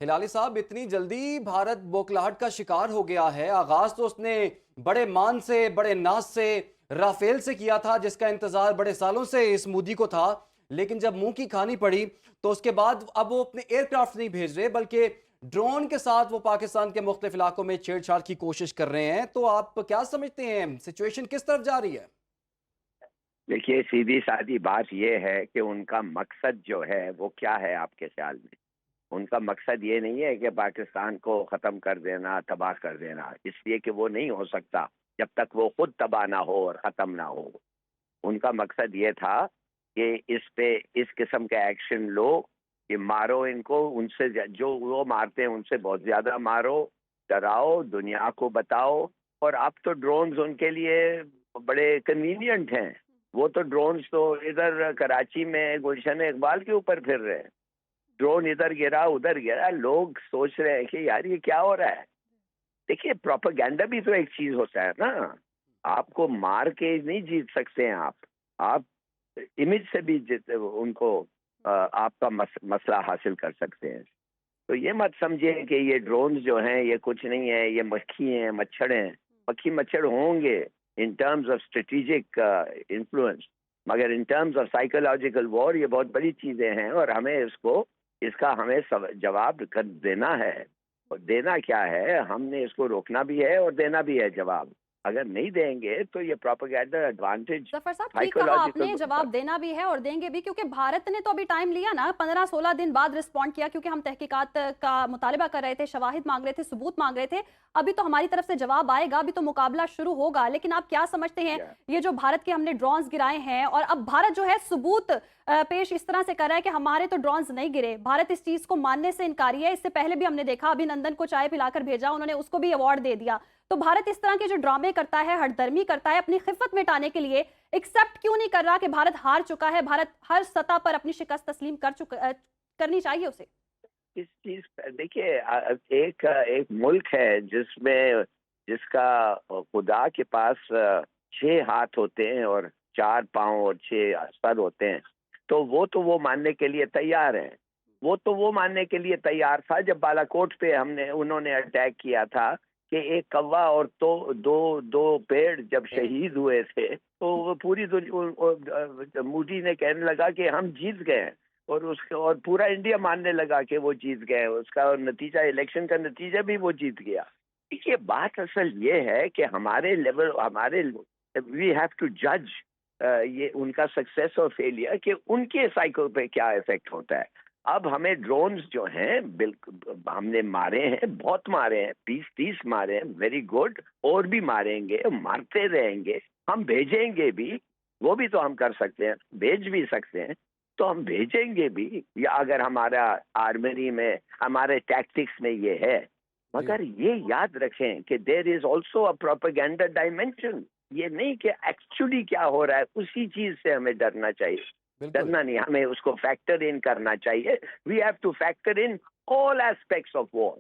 हिलाली साहब, इतनी जल्दी भारत बौखलाहट का शिकार हो गया है। आगाज तो उसने बड़े मान से, बड़े नाज से, राफेल से किया था, जिसका इंतजार बड़े सालों से इस मोदी को था। लेकिन जब मुंह की खानी पड़ी तो उसके बाद अब वो अपने एयरक्राफ्ट नहीं भेज रहे, बल्कि ड्रोन के साथ वो पाकिस्तान के मुख्तलिफ इलाकों में छेड़छाड़ की कोशिश कर रहे हैं। तो आप क्या समझते हैं, सिचुएशन किस तरफ जा रही है? देखिए, सीधी सादी बात यह है कि उनका मकसद जो है वो क्या है आपके ख्याल में? उनका मकसद ये नहीं है कि पाकिस्तान को ख़त्म कर देना, तबाह कर देना, इसलिए कि वो नहीं हो सकता जब तक वो खुद तबाह ना हो और ख़त्म ना हो। उनका मकसद ये था कि इस पे इस किस्म का एक्शन लो कि मारो इनको, उनसे जो वो मारते हैं उनसे बहुत ज़्यादा मारो, डराओ, दुनिया को बताओ। और अब तो ड्रोन्स उनके लिए बड़े कन्वीनियंट हैं। वो तो ड्रोन्स तो इधर कराची में गुलशन इकबाल के ऊपर फिर रहे हैं। ड्रोन इधर गिरा, उधर गिरा, लोग सोच रहे हैं कि यार ये क्या हो रहा है। देखिए, प्रोपेगेंडा भी तो एक चीज होता है ना। आपको मार के नहीं जीत सकते हैं आप इमेज से भी जीत उनको आपका मसला हासिल कर सकते हैं। तो ये मत समझिए कि ये ड्रोन्स जो हैं ये कुछ नहीं है, ये मक्खी हैं, मच्छर हैं। मक्खी मच्छर होंगे in terms of strategic influence, मगर in terms of psychological war ये बहुत बड़ी चीजें हैं और हमें इसका हमें जवाब कर देना है। और देना क्या है, हमने इसको रोकना भी है और देना भी है जवाब। अगर नहीं देंगे तो ये प्रोपेगेंडा एडवांटेज जफर साहब, ठीक कहा साइकोलॉजिकल। आपने, जवाब देना भी है और देंगे भी, क्योंकि भारत ने तो अभी टाइम लिया ना, 15-16 दिन बाद रिस्पॉन्ड किया, क्योंकि हम तहकीकात का मुतालिबा कर रहे थे, शवाहिद मांग रहे थे, सबूत मांग रहे थे। अभी तो हमारी तरफ से जवाब आएगा, अभी तो मुकाबला शुरू होगा। लेकिन आप क्या समझते हैं, ये जो भारत के हमने ड्रोन्स गिराए हैं और अब भारत जो है सबूत पेश इस तरह से कर रहा है कि हमारे तो ड्रोन्स नहीं गिरे, भारत इस चीज को मानने से इनकारी है। इससे पहले भी हमने देखा, अभिनंदन को चाय पिलाकर भेजा, उन्होंने उसको भी अवार्ड दे दिया। तो भारत इस तरह के जो ड्रामे करता है, हठधर्मी करता है, अपनी खिफत मिटाने के लिए एक्सेप्ट क्यों नहीं कर रहा कि भारत हार चुका है, भारत हर सतह पर अपनी शिकस्त तस्लीम करनी चाहिए उसे? इस चीज देखिए, एक एक मुल्क है जिसका खुदा के पास 6 हाथ होते हैं और 4 पाँव और 6 सर होते हैं। तो वो मानने के लिए तैयार है। वो मानने के लिए तैयार था जब बालाकोट पे उन्होंने अटैक किया था कि एक कौवा और तो दो दो पेड़ जब शहीद हुए थे, तो वो पूरी मोदी ने कहने लगा कि हम जीत गए हैं। और पूरा इंडिया मानने लगा कि वो जीत गए। उसका नतीजा, इलेक्शन का नतीजा भी वो जीत गया। देखिए, बात असल ये है कि वी हैव टू जज ये उनका सक्सेस और फेलियर कि उनके साइकिल पे क्या इफेक्ट होता है। अब हमें ड्रोन्स जो हैं बिल्कुल हमने मारे हैं, बहुत मारे हैं, 20-30 मारे हैं, वेरी गुड। और भी मारेंगे, मारते रहेंगे, हम भेजेंगे भी। वो भी तो हम कर सकते हैं, भेज भी सकते हैं। तो हम भेजेंगे भी, या अगर हमारा आर्मरी में, हमारे टैक्टिक्स में ये है। जी, मगर ये याद रखें कि there is also a propaganda dimension. ये नहीं कि एक्चुअली क्या हो रहा है उसी चीज से हमें डरना चाहिए। बिल्कुल। डरना नहीं, हमें उसको फैक्टर इन करना चाहिए। We have to factor in all aspects of war.